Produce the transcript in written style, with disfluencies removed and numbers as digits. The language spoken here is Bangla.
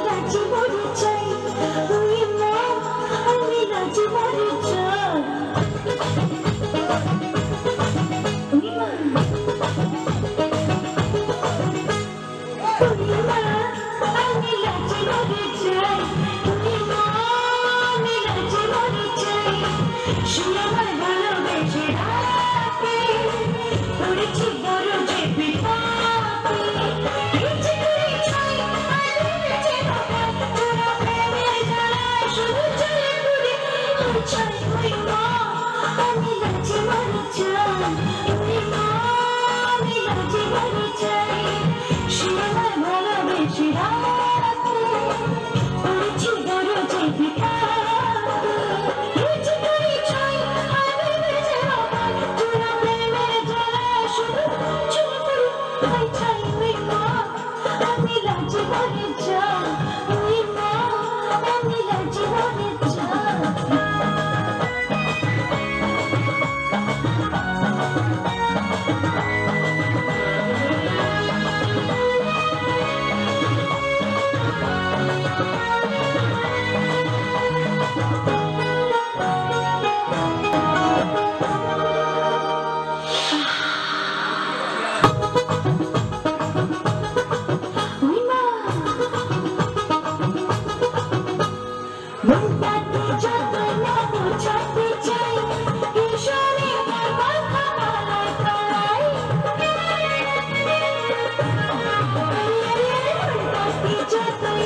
রাজি মরে চাই ওই মা আমি রাজি মরে চাই ওই মা ওই মা আমি রাজি মরে চাই ওই মা আমি রাজি মরে চাই সে আমার ভালোবেসে রাতে পড়েছি বড় যে বিপাকে ইচ্ছে করে চাই আমি বেঁচে থাকা তোরা প্রেমের জ্বালায় শুধু চলে ঘুরে চাই ওই মা আমি রাজি মরে চাই ওই মা আমি রাজি মরে চাই সে আমার ভালোবেসে রাতে পড়েছি বড় যে বিপাকে ইচ্ছে করে চাই আমি বেঁচে থাকা তোরা প্রেমের জ্বালায় শুধু চলে ঘুরে চাই ওই মা আমি রাজি মরে চাই ওই মা আমি রাজি মরে চাই ওই মা মনটাকে যতই না বোঝাতে চাই ঈশ্বরে আমার কথা বলার তাই মনটাকে যতই